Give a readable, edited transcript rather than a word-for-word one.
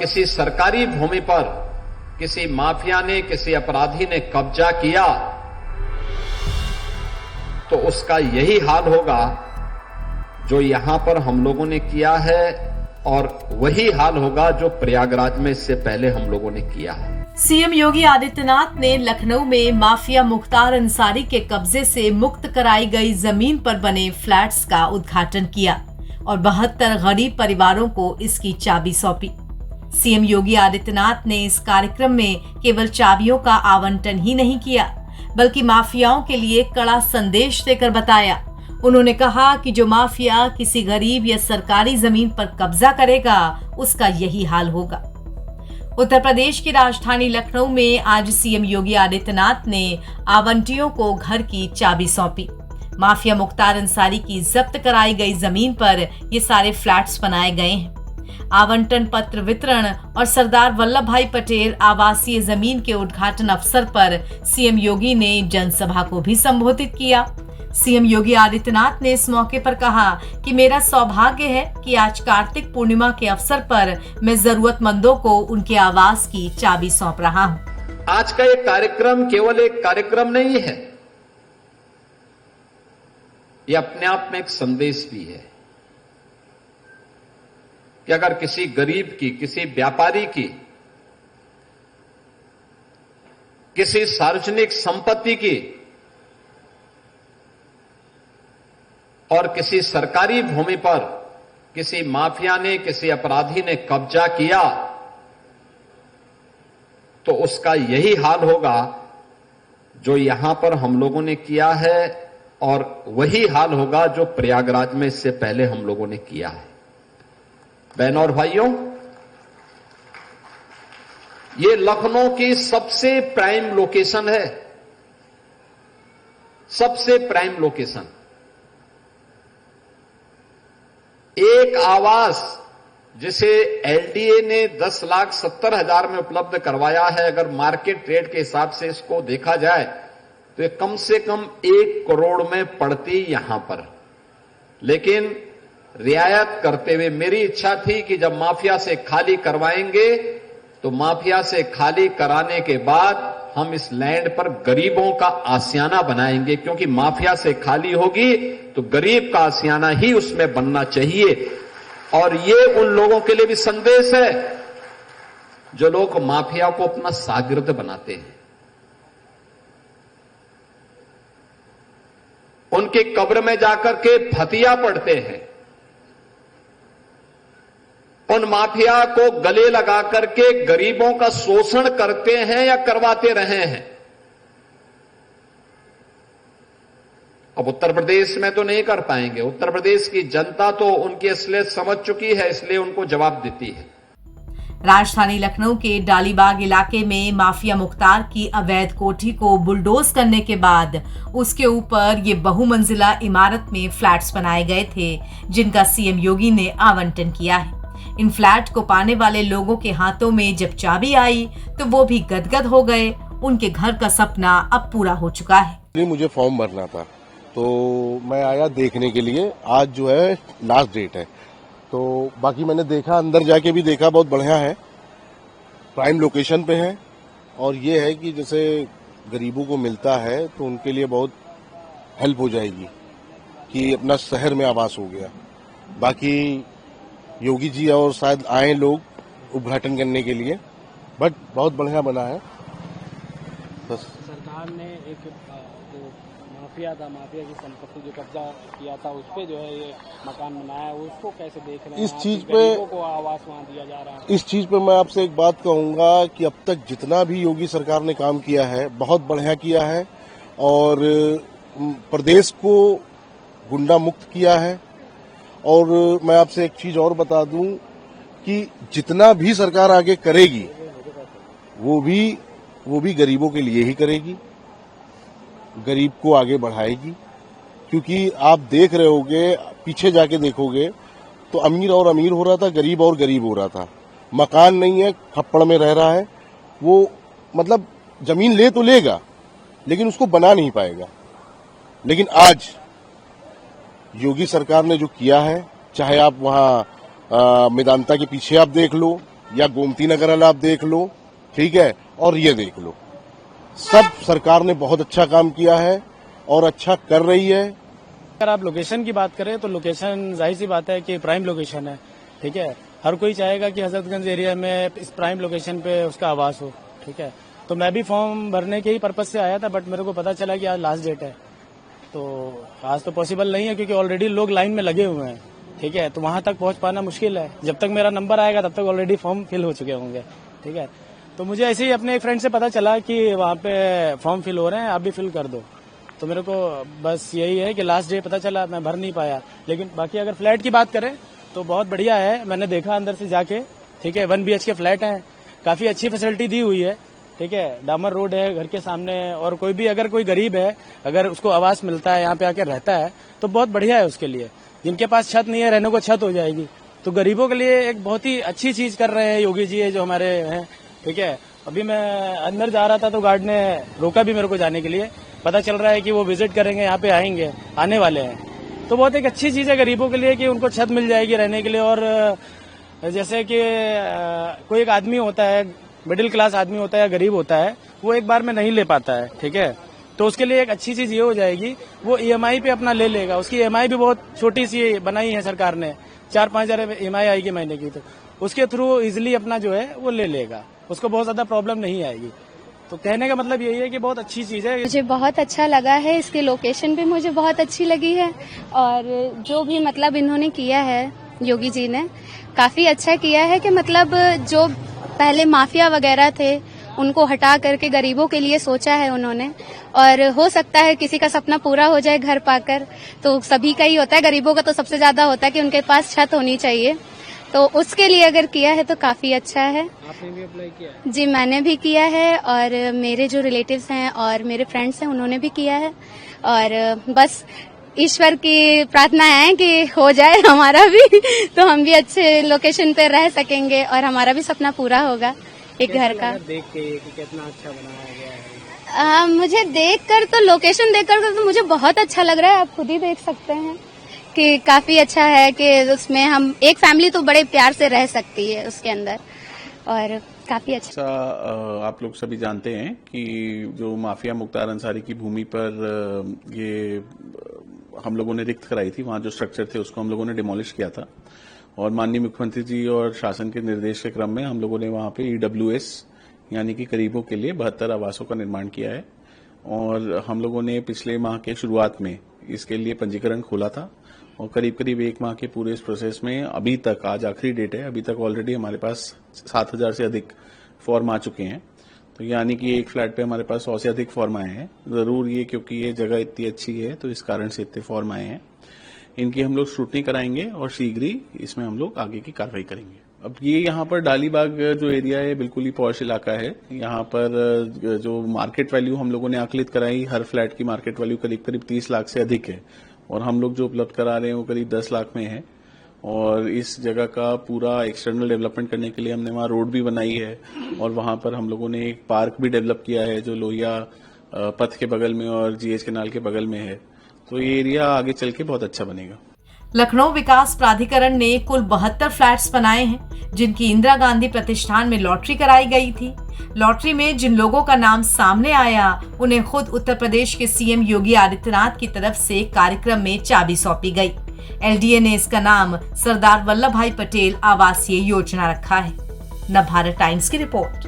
किसी सरकारी भूमि पर किसी माफिया ने, किसी अपराधी ने कब्जा किया तो उसका यही हाल होगा जो यहां पर हम लोगों ने किया है, और वही हाल होगा जो प्रयागराज में इससे पहले हम लोगों ने किया है। सीएम योगी आदित्यनाथ ने लखनऊ में माफिया मुख्तार अंसारी के कब्जे से मुक्त कराई गई जमीन पर बने फ्लैट्स का उद्घाटन किया और 72 गरीब परिवारों को इसकी चाबी सौंपी। सीएम योगी आदित्यनाथ ने इस कार्यक्रम में केवल चाबियों का आवंटन ही नहीं किया, बल्कि माफियाओं के लिए कड़ा संदेश देकर बताया। उन्होंने कहा कि जो माफिया किसी गरीब या सरकारी जमीन पर कब्जा करेगा, उसका यही हाल होगा। उत्तर प्रदेश की राजधानी लखनऊ में आज सीएम योगी आदित्यनाथ ने आवंटियों को घर की चाबी सौंपी। माफिया मुख्तार अंसारी की जब्त कराई गई जमीन पर ये सारे फ्लैट्स बनाए गए हैं। आवंटन पत्र वितरण और सरदार वल्लभ भाई पटेल आवासीय जमीन के उद्घाटन अवसर पर सीएम योगी ने जनसभा को भी संबोधित किया। सीएम योगी आदित्यनाथ ने इस मौके पर कहा कि मेरा सौभाग्य है कि आज कार्तिक पूर्णिमा के अवसर पर मैं जरूरतमंदों को उनके आवास की चाबी सौंप रहा हूं। आज का ये कार्यक्रम केवल एक कार्यक्रम नहीं है, ये अपने आप में एक संदेश भी है कि अगर किसी गरीब की, किसी व्यापारी की, किसी सार्वजनिक संपत्ति की और किसी सरकारी भूमि पर किसी माफिया ने, किसी अपराधी ने कब्जा किया तो उसका यही हाल होगा जो यहां पर हम लोगों ने किया है, और वही हाल होगा जो प्रयागराज में इससे पहले हम लोगों ने किया है। बहनों और भाइयों, ये लखनऊ की सबसे प्राइम लोकेशन है, सबसे प्राइम लोकेशन। एक आवास जिसे एलडीए ने 10,70,000 में उपलब्ध करवाया है, अगर मार्केट रेट के हिसाब से इसको देखा जाए तो ये कम से कम 1 करोड़ में पड़ती यहां पर। लेकिन रियायत करते हुए मेरी इच्छा थी कि जब माफिया से खाली करवाएंगे तो माफिया से खाली कराने के बाद हम इस लैंड पर गरीबों का आसियाना बनाएंगे, क्योंकि माफिया से खाली होगी तो गरीब का आसियाना ही उसमें बनना चाहिए। और ये उन लोगों के लिए भी संदेश है जो लोग माफिया को अपना शागिर्द बनाते हैं, उनकी कब्र में जाकर के फतिया पढ़ते हैं, उन माफिया को गले लगा करके गरीबों का शोषण करते हैं या करवाते रहे हैं। अब उत्तर प्रदेश में तो नहीं कर पाएंगे, उत्तर प्रदेश की जनता तो उनकी असलियत समझ चुकी है, इसलिए उनको जवाब देती है। राजधानी लखनऊ के डालीबाग इलाके में माफिया मुख्तार की अवैध कोठी को बुलडोज करने के बाद उसके ऊपर ये बहुमंजिला इमारत में फ्लैट्स बनाए गए थे, जिनका सीएम योगी ने आवंटन किया है। इन फ्लैट को पाने वाले लोगों के हाथों में जब चाबी आई तो वो भी गदगद हो गए। उनके घर का सपना अब पूरा हो चुका है। मुझे फॉर्म भरना था तो मैं आया देखने के लिए। आज जो है लास्ट डेट है, तो बाकी मैंने देखा, अंदर जाके भी देखा, बहुत बढ़िया है, प्राइम लोकेशन पे है। और ये है कि जैसे गरीबों को मिलता है तो उनके लिए बहुत हेल्प हो जाएगी कि अपना शहर में आवास हो गया। बाकी योगी जी और शायद आए लोग उद्घाटन करने के लिए, बट बहुत बढ़िया बना है। बस सरकार ने एक जो माफिया था, माफिया की संपत्ति जो कब्जा किया था, उस पे जो है ये मकान बनाया है, उसको कैसे देख रहे हैं? इस चीज पे गरीबों को आवास वहां दिया जा रहा है। इस चीज पे मैं आपसे एक बात कहूंगा कि अब तक जितना भी योगी सरकार ने काम किया है बहुत बढ़िया किया है, और प्रदेश को गुंडा मुक्त किया है। और मैं आपसे एक चीज और बता दूं कि जितना भी सरकार आगे करेगी वो भी गरीबों के लिए ही करेगी, गरीब को आगे बढ़ाएगी। क्योंकि आप देख रहे होगे, पीछे जाके देखोगे तो अमीर और अमीर हो रहा था, गरीब और गरीब हो रहा था। मकान नहीं है, खप्पड़ में रह रहा है वो, मतलब जमीन ले तो लेगा लेकिन उसको बना नहीं पाएगा। लेकिन आज योगी सरकार ने जो किया है, चाहे आप वहां मेदांता के पीछे आप देख लो, या गोमती नगर वाला आप देख लो, ठीक है, और ये देख लो, सब सरकार ने बहुत अच्छा काम किया है और अच्छा कर रही है। अगर आप लोकेशन की बात करें तो लोकेशन जाहिर सी बात है कि प्राइम लोकेशन है, ठीक है। हर कोई चाहेगा कि हजरतगंज एरिया में इस प्राइम लोकेशन पे उसका आवास हो, ठीक है। तो मैं भी फॉर्म भरने के ही पर्पज से आया था, बट मेरे को पता चला कि आज लास्ट डेट है, तो आज तो पॉसिबल नहीं है क्योंकि ऑलरेडी लोग लाइन में लगे हुए हैं, ठीक है। तो वहां तक पहुंच पाना मुश्किल है। जब तक मेरा नंबर आएगा तब तक ऑलरेडी फॉर्म फिल हो चुके होंगे, ठीक है। तो मुझे ऐसे ही अपने एक फ्रेंड से पता चला कि वहां पे फॉर्म फिल हो रहे हैं, आप भी फिल कर दो। तो मेरे को बस यही है कि लास्ट डे पता चला, मैं भर नहीं पाया। लेकिन बाकी अगर फ्लैट की बात करें तो बहुत बढ़िया है, मैंने देखा अंदर से जाके, ठीक है। 1 BHK फ्लैट है, काफी अच्छी फैसिलिटी दी हुई है, ठीक है। डामर रोड है घर के सामने, और कोई भी अगर कोई गरीब है, अगर उसको आवास मिलता है, यहाँ पे आकर रहता है तो बहुत बढ़िया है उसके लिए। जिनके पास छत नहीं है, रहने को छत हो जाएगी, तो गरीबों के लिए एक बहुत ही अच्छी चीज कर रहे हैं योगी जी, जो हमारे हैं, ठीक है। अभी मैं अंदर जा रहा था तो गार्ड ने रोका भी मेरे को जाने के लिए, पता चल रहा है कि वो विजिट करेंगे, यहाँ पे आएंगे, आने वाले हैं। तो बहुत एक अच्छी चीज है गरीबों के लिए कि उनको छत मिल जाएगी रहने के लिए। और जैसे कि कोई एक आदमी होता है, मिडिल क्लास आदमी होता है या गरीब होता है, वो एक बार में नहीं ले पाता है, ठीक है। तो उसके लिए एक अच्छी चीज ये हो जाएगी, वो EMI पे अपना ले लेगा। उसकी EMI भी बहुत छोटी सी बनाई है सरकार ने, 4-5 हजार EMI आएगी महीने की, तो उसके थ्रू इजिली अपना जो है वो ले लेगा, उसको बहुत ज्यादा प्रॉब्लम नहीं आएगी। तो कहने का मतलब यही है कि बहुत अच्छी चीज है। मुझे बहुत अच्छा लगा है, इसकी लोकेशन भी मुझे बहुत अच्छी लगी है, और जो भी मतलब इन्होंने किया है योगी जी ने, काफी अच्छा किया है कि मतलब जो पहले माफिया वगैरह थे उनको हटा करके गरीबों के लिए सोचा है उन्होंने। और हो सकता है किसी का सपना पूरा हो जाए घर पाकर, तो सभी का ही होता है, गरीबों का तो सबसे ज्यादा होता है कि उनके पास छत होनी चाहिए, तो उसके लिए अगर किया है तो काफी अच्छा है। आपने भी अप्लाई किया है? जी मैंने भी किया है, और मेरे जो रिलेटिव्स हैं और मेरे फ्रेंड्स हैं उन्होंने भी किया है, और बस ईश्वर की प्रार्थना है कि हो जाए हमारा भी तो हम भी अच्छे लोकेशन पे रह सकेंगे और हमारा भी सपना पूरा होगा एक घर का। देख के कि कितना अच्छा बनाया गया है। मुझे देखकर तो, लोकेशन देखकर तो मुझे बहुत अच्छा लग रहा है। आप खुद ही देख सकते हैं कि काफी अच्छा है कि उसमें हम एक फैमिली तो बड़े प्यार से रह सकती है उसके अंदर, और काफी अच्छा। आप लोग सभी जानते हैं कि जो माफिया मुख्तार अंसारी की भूमि पर ये हम लोगों ने रिक्त कराई थी, वहां जो स्ट्रक्चर थे उसको हम लोगों ने डिमोलिश किया था, और माननीय मुख्यमंत्री जी और शासन के निर्देश के क्रम में हम लोगों ने वहां पे EWS यानी कि गरीबों के लिए 72 आवासों का निर्माण किया है। और हम लोगों ने पिछले माह के शुरुआत में इसके लिए पंजीकरण खोला था, और करीब करीब 1 माह के पूरे इस प्रोसेस में अभी तक, आज आखिरी डेट है, अभी तक ऑलरेडी हमारे पास 7000 से अधिक फॉर्म आ चुके हैं। तो यानी कि एक फ्लैट पे हमारे पास 100 से अधिक फॉर्म आए हैं। जरूर ये क्योंकि ये जगह इतनी अच्छी है तो इस कारण से इतने फॉर्म आए हैं। इनकी हम लोग स्क्रूटनी कराएंगे और शीघ्र ही इसमें हम लोग आगे की कार्रवाई करेंगे। अब ये यहाँ पर डालीबाग जो एरिया है बिल्कुल ही पॉश इलाका है। यहाँ पर जो मार्केट वैल्यू हम लोगों ने आकलित कराई, हर फ्लैट की मार्केट वैल्यू करीब करीब 30 लाख से अधिक है, और हम लोग जो उपलब्ध करा रहे हैं वो करीब 10 लाख में है। और इस जगह का पूरा एक्सटर्नल डेवलपमेंट करने के लिए हमने वहाँ रोड भी बनाई है, और वहाँ पर हम लोगों ने एक पार्क भी डेवलप किया है जो लोहिया पथ के बगल में और GH कैनाल के बगल में है। तो ये एरिया आगे चल के बहुत अच्छा बनेगा। लखनऊ विकास प्राधिकरण ने कुल 72 फ्लैट्स बनाए हैं, जिनकी इंदिरा गांधी प्रतिष्ठान में लॉटरी कराई गई थी। लॉटरी में जिन लोगों का नाम सामने आया, उन्हें खुद उत्तर प्रदेश के CM योगी आदित्यनाथ की तरफ से कार्यक्रम में चाबी सौंपी गई। LDA ने इसका नाम सरदार वल्लभ भाई पटेल आवासीय योजना रखा है। नवभारत टाइम्स की रिपोर्ट।